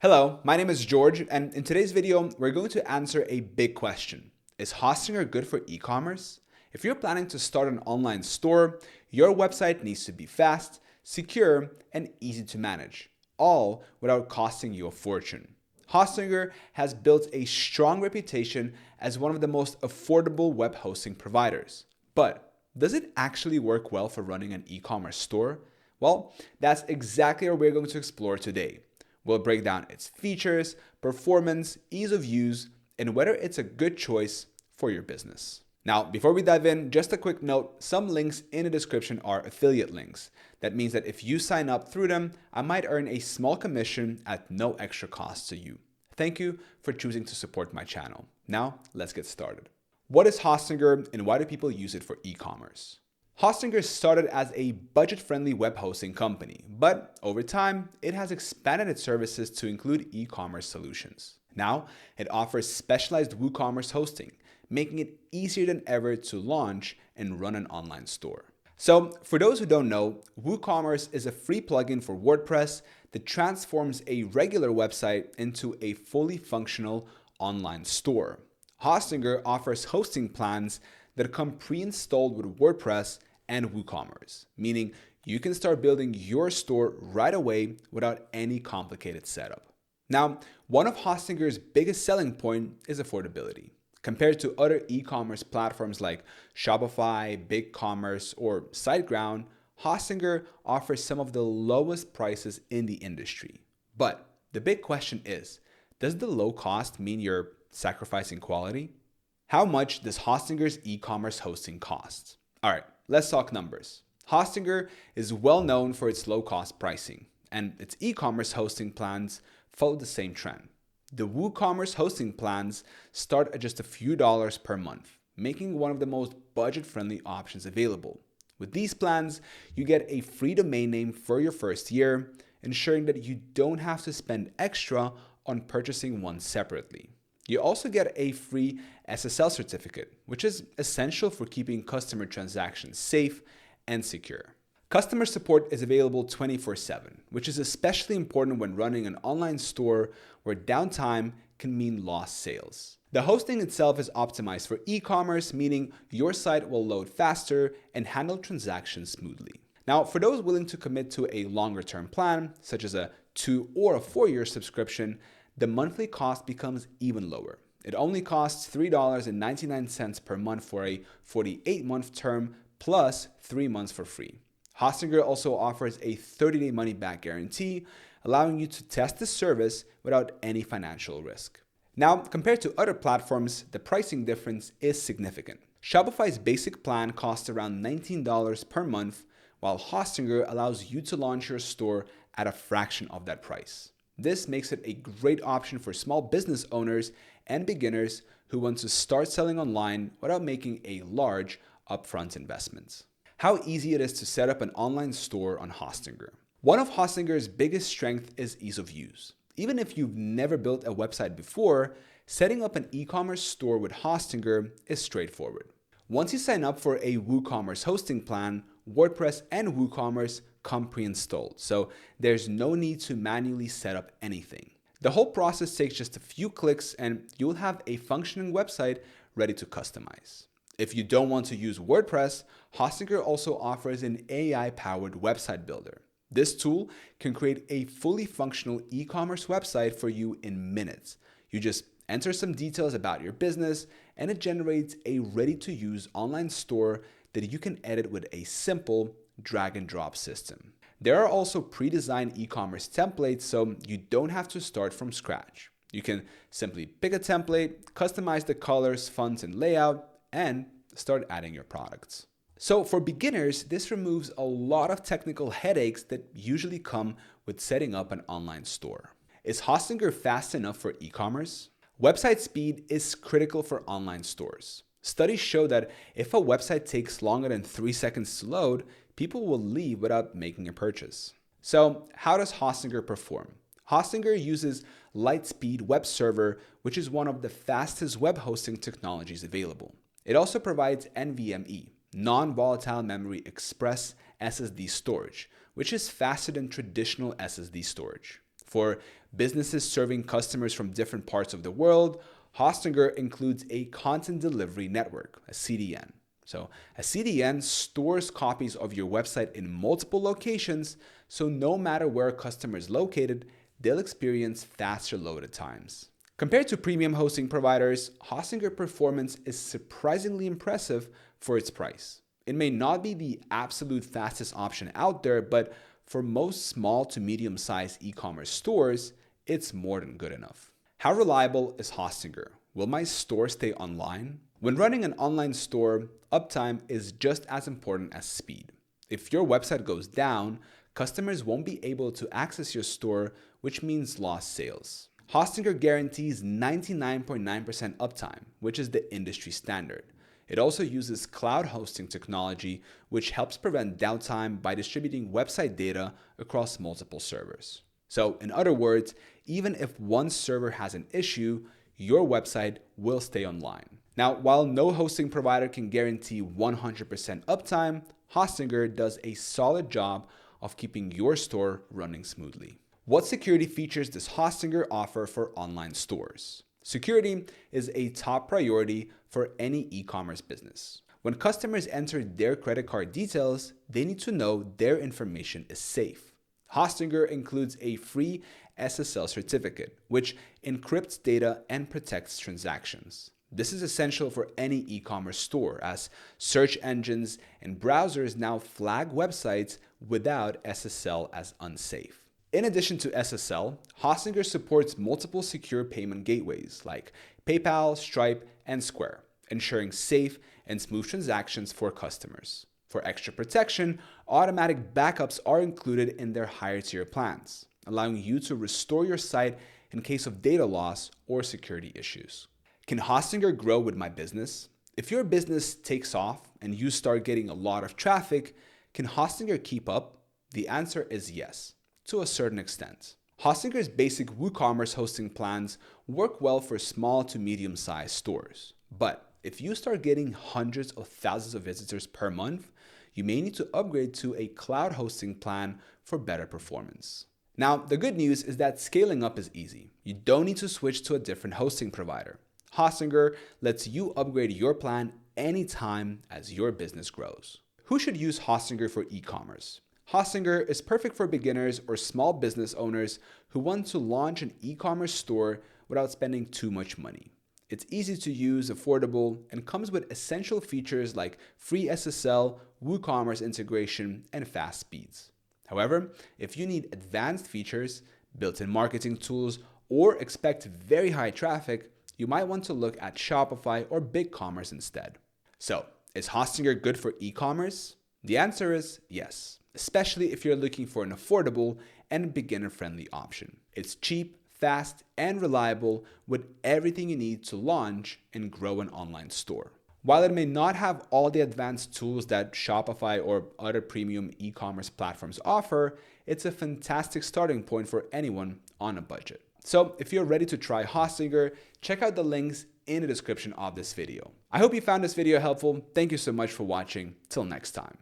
Hello, my name is George, and in today's video, we're going to answer a big question. Is Hostinger good for e-commerce? If you're planning to start an online store, your website needs to be fast, secure, and easy to manage, all without costing you a fortune. Hostinger has built a strong reputation as one of the most affordable web hosting providers. But does it actually work well for running an e-commerce store? Well, that's exactly what we're going to explore today. We'll break down its features, performance, ease of use, and whether it's a good choice for your business. Now, before we dive in, just a quick note, some links in the description are affiliate links. That means that if you sign up through them, I might earn a small commission at no extra cost to you. Thank you for choosing to support my channel. Now, let's get started. What is Hostinger and why do people use it for e-commerce? Hostinger started as a budget-friendly web hosting company, but over time, it has expanded its services to include e-commerce solutions. Now, it offers specialized WooCommerce hosting, making it easier than ever to launch and run an online store. So, for those who don't know, WooCommerce is a free plugin for WordPress that transforms a regular website into a fully functional online store. Hostinger offers hosting plans that come pre-installed with WordPress and WooCommerce, meaning you can start building your store right away without any complicated setup. Now, one of Hostinger's biggest selling point is affordability. Compared to other e-commerce platforms like Shopify, BigCommerce, or SiteGround, Hostinger offers some of the lowest prices in the industry. But the big question is, does the low cost mean you're sacrificing quality? How much does Hostinger's e-commerce hosting cost? All right, let's talk numbers. Hostinger is well known for its low-cost pricing, and its e-commerce hosting plans follow the same trend. The WooCommerce hosting plans start at just a few dollars per month, making one of the most budget-friendly options available. With these plans, you get a free domain name for your first year, ensuring that you don't have to spend extra on purchasing one separately. You also get a free SSL certificate, which is essential for keeping customer transactions safe and secure. Customer support is available 24/7, which is especially important when running an online store where downtime can mean lost sales. The hosting itself is optimized for e-commerce, meaning your site will load faster and handle transactions smoothly. Now, for those willing to commit to a longer-term plan, such as a 2 or a 4-year subscription, the monthly cost becomes even lower. It only costs $3.99 per month for a 48-month term plus 3 months for free. Hostinger also offers a 30-day money-back guarantee, allowing you to test the service without any financial risk. Now, compared to other platforms, the pricing difference is significant. Shopify's basic plan costs around $19 per month, while Hostinger allows you to launch your store at a fraction of that price. This makes it a great option for small business owners and beginners who want to start selling online without making a large upfront investment. How easy it is to set up an online store on Hostinger. One of Hostinger's biggest strengths is ease of use. Even if you've never built a website before, setting up an e-commerce store with Hostinger is straightforward. Once you sign up for a WooCommerce hosting plan, WordPress and WooCommerce come pre-installed, so there's no need to manually set up anything. The whole process takes just a few clicks and you'll have a functioning website ready to customize. If you don't want to use WordPress, Hostinger also offers an AI-powered website builder. This tool can create a fully functional e-commerce website for you in minutes. You just enter some details about your business and it generates a ready-to-use online store that you can edit with a simple drag and drop system. There are also pre-designed e-commerce templates, so you don't have to start from scratch. You can simply pick a template, customize the colors, fonts, and layout, and start adding your products. So for beginners, this removes a lot of technical headaches that usually come with setting up an online store. Is Hostinger fast enough for e-commerce? Website speed is critical for online stores. Studies show that if a website takes longer than 3 seconds to load, people will leave without making a purchase. So how does Hostinger perform? Hostinger uses Lightspeed Web Server, which is one of the fastest web hosting technologies available. It also provides NVMe, non-volatile memory express SSD storage, which is faster than traditional SSD storage. For businesses serving customers from different parts of the world, Hostinger includes a content delivery network, a CDN. So a CDN stores copies of your website in multiple locations, so no matter where a customer is located, they'll experience faster loaded times. Compared to premium hosting providers, Hostinger performance is surprisingly impressive for its price. It may not be the absolute fastest option out there, but for most small to medium-sized e-commerce stores, it's more than good enough. How reliable is Hostinger? Will my store stay online? When running an online store, uptime is just as important as speed. If your website goes down, customers won't be able to access your store, which means lost sales. Hostinger guarantees 99.9% uptime, which is the industry standard. It also uses cloud hosting technology, which helps prevent downtime by distributing website data across multiple servers. So, in other words, even if one server has an issue, your website will stay online. Now, while no hosting provider can guarantee 100% uptime, Hostinger does a solid job of keeping your store running smoothly. What security features does Hostinger offer for online stores? Security is a top priority for any e-commerce business. When customers enter their credit card details, they need to know their information is safe. Hostinger includes a free SSL certificate, which encrypts data and protects transactions. This is essential for any e-commerce store, as search engines and browsers now flag websites without SSL as unsafe. In addition to SSL, Hostinger supports multiple secure payment gateways like PayPal, Stripe, and Square, ensuring safe and smooth transactions for customers. For extra protection, automatic backups are included in their higher tier plans, allowing you to restore your site in case of data loss or security issues. Can Hostinger grow with my business? If your business takes off and you start getting a lot of traffic, can Hostinger keep up? The answer is yes, to a certain extent. Hostinger's basic WooCommerce hosting plans work well for small to medium-sized stores. But if you start getting hundreds of thousands of visitors per month, you may need to upgrade to a cloud hosting plan for better performance. Now, the good news is that scaling up is easy. You don't need to switch to a different hosting provider. Hostinger lets you upgrade your plan anytime as your business grows. Who should use Hostinger for e-commerce? Hostinger is perfect for beginners or small business owners who want to launch an e-commerce store without spending too much money. It's easy to use, affordable, and comes with essential features like free SSL, WooCommerce integration, and fast speeds. However, if you need advanced features, built-in marketing tools, or expect very high traffic, you might want to look at Shopify or BigCommerce instead. So, is Hostinger good for e-commerce? The answer is yes, especially if you're looking for an affordable and beginner-friendly option. It's cheap, fast, and reliable with everything you need to launch and grow an online store. While it may not have all the advanced tools that Shopify or other premium e-commerce platforms offer, it's a fantastic starting point for anyone on a budget. So if you're ready to try Hostinger, check out the links in the description of this video. I hope you found this video helpful. Thank you so much for watching. Till next time.